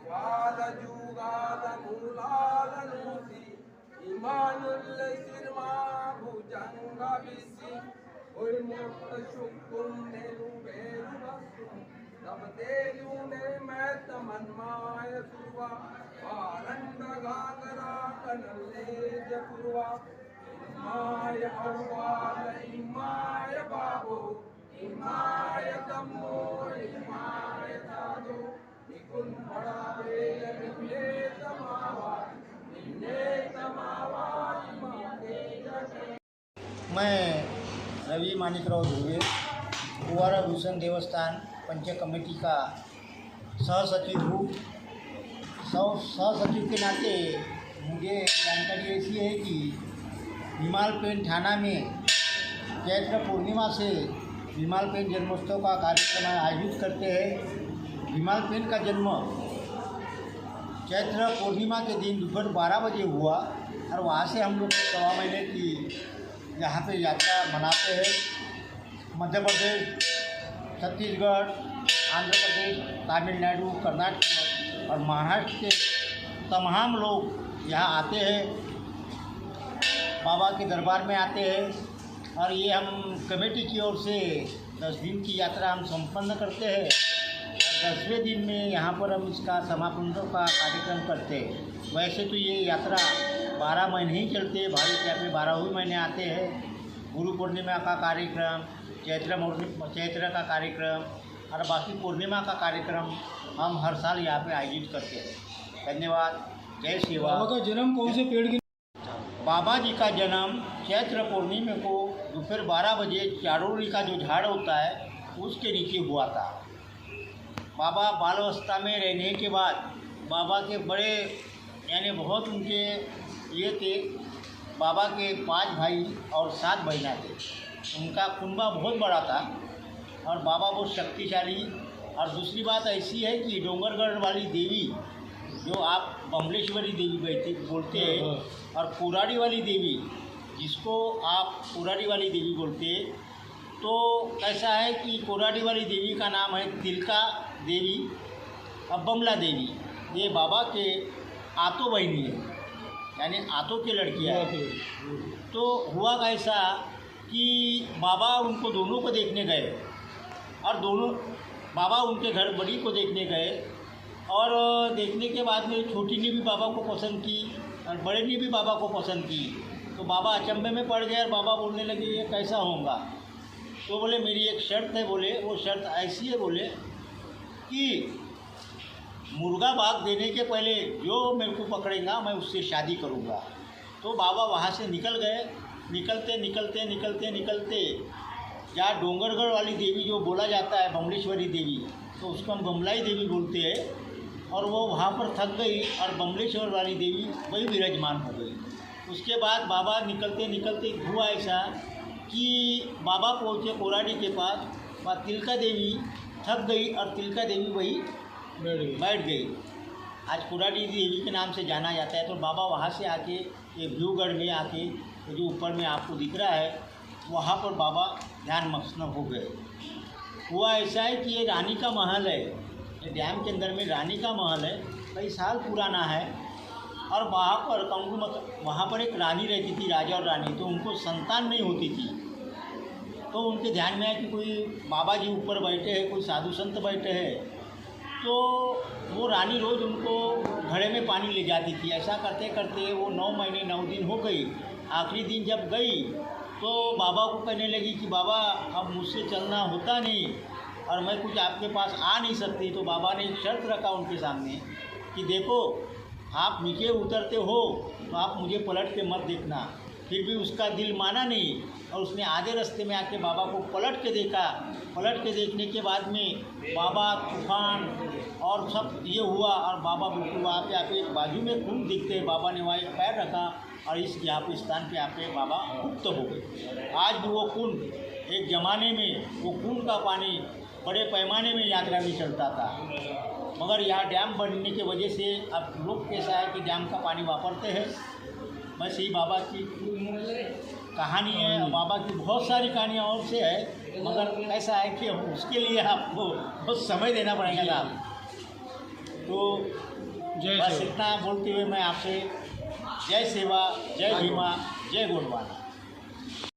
स्वादजुगादमूलालनूति इमानुल्लसिर्मा भुजंगविसि उर्मुक्तशुक्कुन्नेनुवेरुवस्तु तपतेलूने मैतमन्माय सुवा वारंडगागरा कनल्ले जपुवा EMI अव्वाल EMI बाबो EMI तम्मो EMI दादो निकुन बड़ा बेल निम्ने तमावा इमाने जटे। मैं रवि मानिकराव धुर्वे कुंवारा भूषण देवस्थान पंच कमेटी का सहसचिव हूँ। सहसचिव के नाते मुझे जानकारी ऐसी है कि भीमालपेन थाना में चैत्र पूर्णिमा से भीमालपेन जन्मोत्सव का कार्यक्रम आयोजित करते हैं। भीमालपेन का जन्म चैत्र पूर्णिमा के दिन दोपहर 12 बजे हुआ और वहाँ से हम लोग 1.25 महीने की यहाँ पे यात्रा मनाते हैं। मध्य प्रदेश, छत्तीसगढ़, आंध्र प्रदेश, तमिलनाडु, कर्नाटक और महाराष्ट्र के तमाम लोग यहाँ आते हैं, बाबा के दरबार में आते हैं। और ये हम कमेटी की ओर से 10 दिन की यात्रा हम संपन्न करते हैं और 10वें दिन में यहाँ पर हम इसका समापन का कार्यक्रम करते हैं। वैसे तो ये यात्रा 12 महीने ही चलते हैं, भाविक यहाँ पे 12वें महीने आते हैं। गुरु पूर्णिमा का कार्यक्रम, चैत्र का कार्यक्रम और बाकी पूर्णिमा का कार्यक्रम हम हर साल यहाँ पे आयोजित करते हैं। धन्यवाद। जय शिवा। बाबा का जन्म कौन से पेड़ की? बाबा जी का जन्म चैत्र पूर्णिमा को दोपहर 12 बजे चारोली का जो झाड़ होता है उसके नीचे हुआ था। बाबा बालावस्था में रहने के बाद बाबा के बड़े यानी बहुत उनके ये थे। बाबा के 5 भाई और 7 बहना थे। उनका कुंबा बहुत बड़ा था और बाबा बहुत शक्तिशाली। और दूसरी बात ऐसी है कि डोंगरगढ़ वाली देवी जो आप बमलेश्वरी देवी बोलते हैं और पुराड़ी वाली देवी जिसको आप पुराड़ी वाली देवी बोलते हैं, तो ऐसा है कि पुराड़ी वाली देवी का नाम है तिलका देवी और बमला देवी। ये बाबा के आतो बहनी है, यानी आतो के लड़कियाँ। तो हुआ कैसा कि बाबा उनको दोनों को देखने गए और दोनों बाबा उनके घर बड़ी को देखने गए और देखने के बाद में छोटी ने भी बाबा को पसंद की और बड़े ने भी बाबा को पसंद की। तो बाबा अचंभे में पड़ गए और बाबा बोलने लगे ये कैसा होगा। तो बोले मेरी एक शर्त है। बोले वो शर्त ऐसी है बोले कि मुर्गा बाग देने के पहले जो मेरे को पकड़ेगा मैं उससे शादी करूँगा। तो बाबा वहाँ से निकल गए। निकलते जहाँ डोंगरगढ़ वाली देवी जो बोला जाता है बमलेश्वरी देवी, तो उसको हम बमलाई देवी बोलते हैं। और वो वहाँ पर थक गई और बमलेश्वर वाली देवी वही विराजमान हो गई। उसके बाद बाबा निकलते हुआ ऐसा कि बाबा पहुँचे कोराडी के पास। वहाँ तिलका देवी थक गई और तिलका देवी वही बैठ गई। आज कोराडी देवी के नाम से जाना जाता है। तो बाबा वहाँ से आके ये व्यूगढ़ में आके जो ऊपर में आपको दिख रहा है वहाँ पर बाबा ध्यान मग्न हो गए। हुआ ऐसा है कि ये रानी का महल है। ये डैम के अंदर में रानी का महल है, कई साल पुराना है। और वहाँ पर वहाँ पर एक रानी रहती थी, राजा और रानी। तो उनको संतान नहीं होती थी। तो उनके ध्यान में है कि कोई बाबा जी ऊपर बैठे हैं, कोई साधु संत बैठे हैं। तो वो रानी रोज़ उनको घड़े में पानी ले जाती थी। ऐसा करते करते वो 9 महीने 9 दिन हो गई। आखिरी दिन जब गई तो बाबा को कहने लगी कि बाबा अब मुझसे चलना होता नहीं और मैं कुछ आपके पास आ नहीं सकती। तो बाबा ने एक शर्त रखा उनके सामने कि देखो आप नीचे उतरते हो तो आप मुझे पलट के मत देखना। फिर भी उसका दिल माना नहीं और उसने आधे रास्ते में आके बाबा को पलट के देखा। पलट के देखने के बाद में बाबा तूफान और सब ये हुआ और बाबा बिल्कुल वहाँ पे आके बाजू में खून दिखते हैं। बाबा ने वहाँ एक पैर रखा और इस यहाँ पे स्थान पे आके बाबा मुक्त हो गए। आज भी वो कुंड, एक ज़माने में वो कुंड का पानी बड़े पैमाने में यात्रा में चलता था, मगर यहाँ डैम बनने की वजह से अब लोग कैसा है कि डैम का पानी वापरते हैं। बस यही बाबा की कहानी है। बाबा की बहुत सारी कहानियाँ और से है, मगर ऐसा है कि उसके लिए आपको बहुत समय देना पड़ेगा। तो जय बस सेवा। इतना बोलते हुए मैं आपसे जय सेवा, जय भीमा, जय गोंडवाना।